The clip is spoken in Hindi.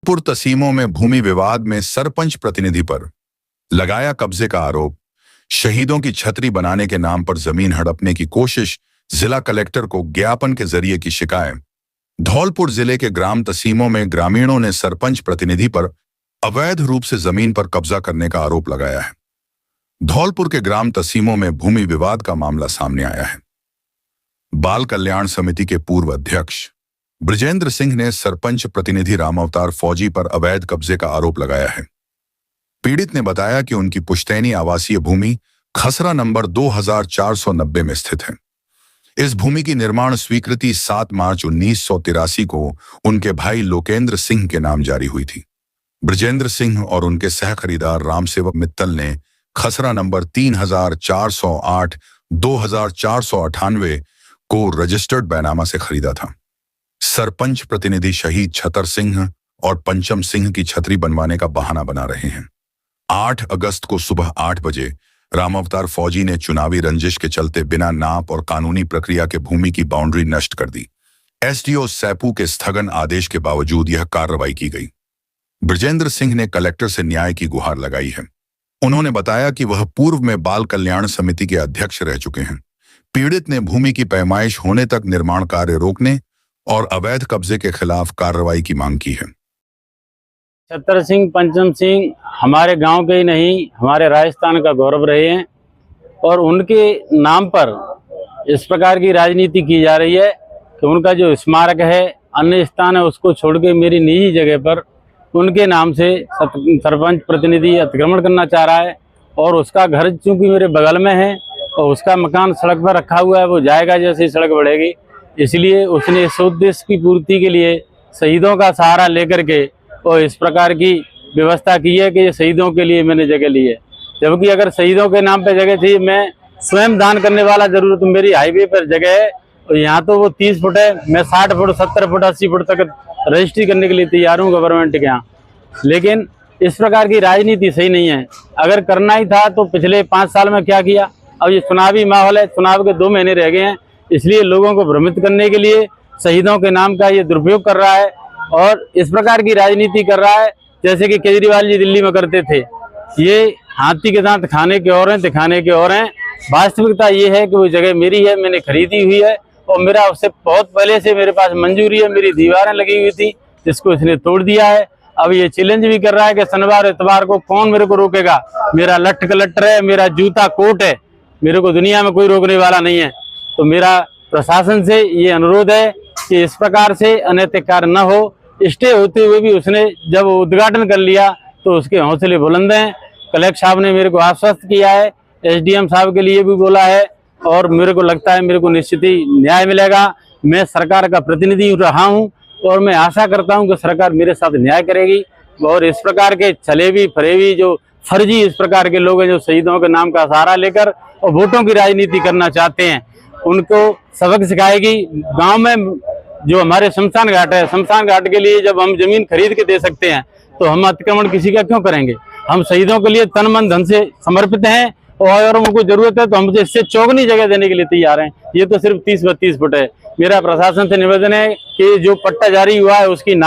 पुर तसीमों में भूमि विवाद में सरपंच प्रतिनिधि पर लगाया कब्जे का आरोप। शहीदों की छतरी बनाने के नाम पर जमीन हड़पने की कोशिश, जिला कलेक्टर को ज्ञापन के जरिए की शिकायत। धौलपुर जिले के ग्राम तसीमों में ग्रामीणों ने सरपंच प्रतिनिधि पर अवैध रूप से जमीन पर कब्जा करने का आरोप लगाया है। धौलपुर के ग्राम तसीमों में भूमि विवाद का मामला सामने आया है। बाल कल्याण समिति के पूर्व अध्यक्ष बृजेंद्र सिंह ने सरपंच प्रतिनिधि रामावतार फौजी पर अवैध कब्जे का आरोप लगाया है। पीड़ित ने बताया कि उनकी पुश्तैनी आवासीय भूमि खसरा नंबर 2490 में स्थित है। इस भूमि की निर्माण स्वीकृति 7 मार्च 1983 को उनके भाई लोकेंद्र सिंह के नाम जारी हुई थी। बृजेंद्र सिंह और उनके सह खरीदार रामसेवक मित्तल ने खसरा नंबर 3408 2498 को रजिस्टर्ड बैनामा से खरीदा था। सरपंच प्रतिनिधि शहीद छतर सिंह और पंचम सिंह की छतरी बनवाने का बहाना बना रहे हैं। 8 अगस्त को सुबह 8 बजे रामावतार फौजी ने चुनावी रंजिश के चलते बिना नाप और कानूनी प्रक्रिया के भूमि की बाउंड्री नष्ट कर दी। एसडीओ सैपू के स्थगन आदेश के बावजूद यह कार्रवाई की गई। बृजेंद्र सिंह ने कलेक्टर से न्याय की गुहार लगाई है। उन्होंने बताया कि वह पूर्व में बाल कल्याण समिति के अध्यक्ष रह चुके हैं। पीड़ित ने भूमि की पैमाइश होने तक निर्माण कार्य रोकने और अवैध कब्जे के खिलाफ कार्रवाई की मांग की है। छतर सिंह, पंचम सिंह हमारे गांव के ही नहीं, हमारे राजस्थान का गौरव रहे हैं और उनके नाम पर इस प्रकार की राजनीति की जा रही है कि उनका जो स्मारक है अन्य स्थान है उसको छोड़ के मेरी निजी जगह पर उनके नाम से सरपंच प्रतिनिधि अतिक्रमण करना चाह रहा है। और उसका घर चूंकि मेरे बगल में है और उसका मकान सड़क पर रखा हुआ है, वो जाएगा जैसे ही सड़क बढ़ेगी, इसलिए उसने इस उद्देश्य की पूर्ति के लिए शहीदों का सहारा लेकर के और इस प्रकार की व्यवस्था की है कि ये शहीदों के लिए मैंने जगह ली है। जबकि अगर शहीदों के नाम पे जगह थी, मैं स्वयं दान करने वाला जरूर, तो मेरी हाईवे पर जगह है और यहाँ तो वो 30 फुट है, मैं 60 फुट 70 फुट 80 फुट तक रजिस्ट्री करने के लिए तैयार हूँ गवर्नमेंट के यहाँ। लेकिन इस प्रकार की राजनीति सही नहीं है। अगर करना ही था तो पिछले 5 साल में क्या किया। अब ये चुनावी माहौल है, चुनाव के 2 महीने रह गए हैं, इसलिए लोगों को भ्रमित करने के लिए शहीदों के नाम का ये दुरुपयोग कर रहा है और इस प्रकार की राजनीति कर रहा है जैसे कि केजरीवाल जी दिल्ली में करते थे। ये हाथी के दांत खाने के और हैं, दिखाने के और हैं। वास्तविकता ये है कि वो जगह मेरी है, मैंने खरीदी हुई है और मेरा उससे बहुत पहले से मेरे पास मंजूरी है। मेरी दीवारें लगी हुई थी जिसको इसने तोड़ दिया है। अब ये चैलेंज भी कर रहा है कि शनिवार इतवार को कौन मेरे को रोकेगा। मेरा लठ कलेक्टर है, मेरा जूता कोट है, मेरे को दुनिया में कोई रोकने वाला नहीं है। तो मेरा प्रशासन से ये अनुरोध है कि इस प्रकार से अनैतिक कार्य न हो। स्टे होते हुए भी उसने जब उद्घाटन कर लिया तो उसके हौसले बुलंद हैं। कलेक्टर साहब ने मेरे को आश्वस्त किया है, एसडीएम साहब के लिए भी बोला है और मेरे को लगता है मेरे को निश्चित ही न्याय मिलेगा। मैं सरकार का प्रतिनिधि रहा हूं और मैं आशा करता हूं कि सरकार मेरे साथ न्याय करेगी। और इस प्रकार के छलेबी फरेबी जो फर्जी इस प्रकार के लोग हैं जो शहीदों के नाम का सहारा लेकर और वोटों की राजनीति करना चाहते हैं, उनको सबक सिखाएगी। गांव में जो हमारे शमशान घाट है, शमशान घाट के लिए जब हम जमीन खरीद के दे सकते हैं तो हम अतिक्रमण किसी का क्यों करेंगे। हम शहीदों के लिए तन मन धन से समर्पित हैं और उनको जरूरत है तो हम इससे चौगुनी जगह देने के लिए तैयार हैं। ये तो सिर्फ 30-32 फुट है। मेरा प्रशासन से निवेदन है कि जो पट्टा जारी हुआ है उसकी नाप